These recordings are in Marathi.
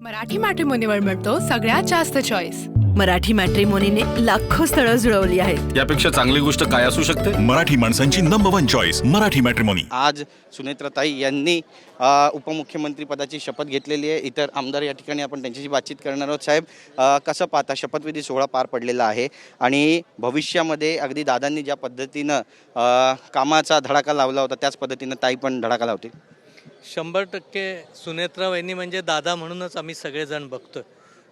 मराठी मॅट्रिमोनीवर मिळतो सगळ्यात जास्त चॉईस। मराठी मॅट्रिमोनीने लाखो स्थळं जुळवली आहेत। यापेक्षा चांगली गोष्ट काय असू शकते? मराठी माणसांची नंबर 1 चॉईस मराठी मॅट्रिमोनी। आज सुनेत्राताई यांनी उपमुख्यमंत्री पदाची शपथ घेतलेली आहे। इतर आमदार या ठिकाणी आपण त्यांच्याशी बातचीत करणार आहोत। साहेब, कसं पाहता, शपथविधी सोहळा पार पडलेला आहे आणि भविष्यामध्ये अगदी दादांनी ज्या पद्धतीनं कामाचा धडाका लावला होता त्याच पद्धतीनं ताई पण धडाका लावतील? 100% सुनेत्रा वहिनी म्हणजे दादा म्हणूनच आम्ही सगळेजण बघतोय।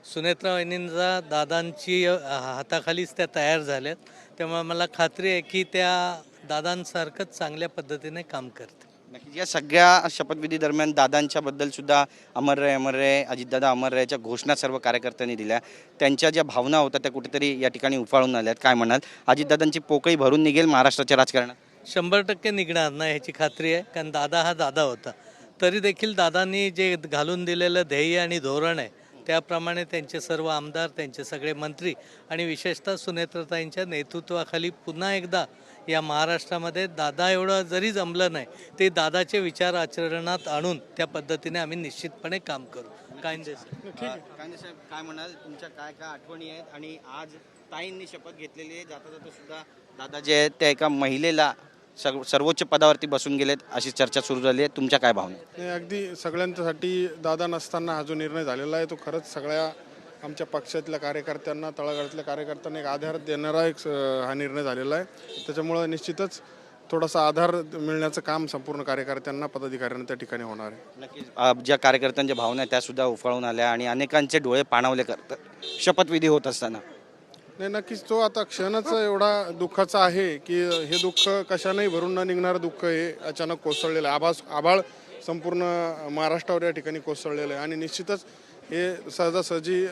सुनेत्रा वहिनींचा दादांची हाताखालीच त्या तयार झाल्यात, त्यामुळे मला खात्री आहे की त्या दादांसारखंच चांगल्या पद्धतीने काम करते। नक्कीच या सगळ्या शपथविधी दरम्यान दादांच्या बद्दल सुद्धा अमर रहे अजितदादा अमर रहेच्या घोषणा सर्व कार्यकर्त्यांनी दिल्या। त्यांच्या ज्या भावना होत्या त्या कुठेतरी या ठिकाणी उफाळून आल्यात। काय म्हणाल, अजितदादांची पोकळी भरून निघेल महाराष्ट्राच्या राजकारणात? 100% निघणार नाही ह्याची खात्री आहे, कारण दादा हा दादा होता। तरी देखील दादांनी जे घालून दिलेलं ध्येय आणि धोरण आहे त्याप्रमाणे त्यांचे सर्व आमदार, त्यांचे सगळे मंत्री आणि विशेषतः सुनेत्राताईंच्या नेतृत्वाखाली पुन्हा एकदा या महाराष्ट्रामध्ये दादा एवढं जरी जमलं नाही ते दादाचे विचार आचरणात आणून त्या पद्धतीने आम्ही निश्चितपणे काम करू। कांदे साहेब, काय म्हणाल, तुमच्या काय काय आठवणी आहेत? आणि आज ताईंनी शपथ घेतलेली आहे, जाता जाता सुद्धा दादा जे आहेत त्या एका महिलेला सर्वोच्च पदावरती बसून गेलेत अशी चर्चा सुरू झाली आहे। तुमच्या काय भावना? नाही, अगदी सगळ्यांच्यासाठी दादा नसताना हा जो निर्णय झालेला आहे तो खरंच सगळ्या आमच्या पक्षातल्या कार्यकर्त्यांना, तळागाळातल्या कार्यकर्त्यांना एक आधार देणारा हा निर्णय झालेला आहे। त्याच्यामुळं निश्चितच थोडासा आधार मिळण्याचं काम संपूर्ण कार्यकर्त्यांना, पदाधिकाऱ्यांना त्या ठिकाणी होणार आहे। नक्कीच ज्या कार्यकर्त्यांच्या भावना त्या सुद्धा उफाळून आल्या आणि अनेकांचे डोळे पाणावले करतात शपथविधी होत असताना। नाही, नक्कीच तो आता क्षणच एवढा दुःखाचा आहे की हे दुःख कशानेही भरून न निघणारं दुःख हे अचानक कोसळलेलं आहे। आभाळ संपूर्ण महाराष्ट्रावर या ठिकाणी कोसळलेलं आहे आणि निश्चितच हे सहजासहजी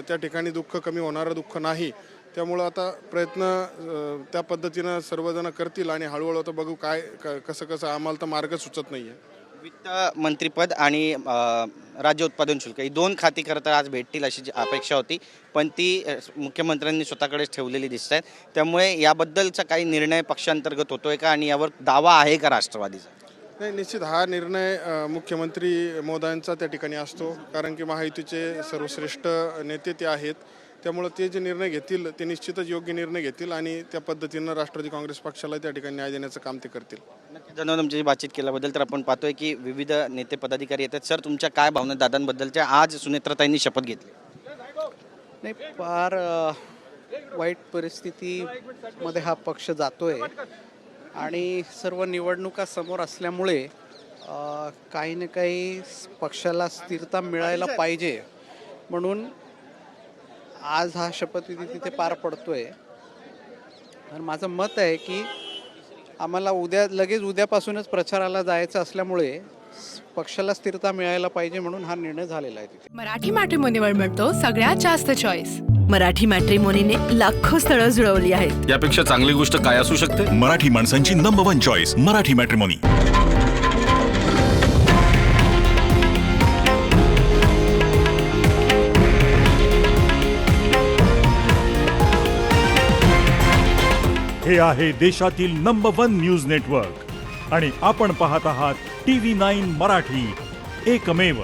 त्या ठिकाणी दुःख कमी होणारं दुःख नाही। त्यामुळं आता प्रयत्न त्या पद्धतीनं सर्वजण करतील आणि हळूहळू आता बघू काय कसं आम्हाला तर मार्ग सुचत नाही आहे। वित्त मंत्रीपद आणि राज्य उत्पादन शुल्क ही दोन खाती खरं तर आज भेटतील अशी अपेक्षा होती, पण ती मुख्यमंत्र्यांनी स्वतःकडेच ठेवलेली दिसत आहेत। त्यामुळे याबद्दलचा काही निर्णय पक्षांतर्गत होतोय का आणि यावर दावा आहे का राष्ट्रवादीचा? नाही, निश्चित हा निर्णय मुख्यमंत्री महोदयांचा त्या ठिकाणी असतो, कारण की महायुतीचे सर्वश्रेष्ठ नेते ते आहेत। त्यामुळे ते जे निर्णय घेतील ते निश्चितच योग्य निर्णय घेतील आणि त्या पद्धतीनं राष्ट्रवादी काँग्रेस पक्षाला त्या ठिकाणी न्याय देण्याचं काम ते करतील। धन्यवाद तुमच्याशी बातचीत केल्याबद्दल। तर आपण पाहतोय की विविध नेते पदाधिकारी येतात। सर, तुमच्या काय भावना दादांबद्दलच्या? आज सुनेत्राताईंनी शपथ घेतली। नाही, फार वाईट परिस्थितीमध्ये हा पक्ष जातोय आणि सर्व निवडणुका समोर असल्यामुळे काही ना काही पक्षाला स्थिरता मिळायला पाहिजे म्हणून आज हा शपथविधी तिथे पार पडतोय। आणि माझं मत आहे की आम्हाला लगेच उद्यापासूनच प्रचाराला जायचं असल्यामुळे पक्षाला स्थिरता मिळायला पाहिजे म्हणून हा निर्णय झालेला आहे तिथे। मराठी मॅट्रिमोनीवर मिळतो सगळ्यात जास्त चॉईस। मराठी मॅट्रिमोनीने लाखो स्थळं जुळवली आहेत। यापेक्षा चांगली गोष्ट काय असू शकते? मराठी माणसांची नंबर 1 चॉईस मराठी मॅट्रिमोनी। हे आहे देशातील नंबर 1 न्यूज नेटवर्क आणि आपण पाहत आहात TV9 मराठी, एकमेव।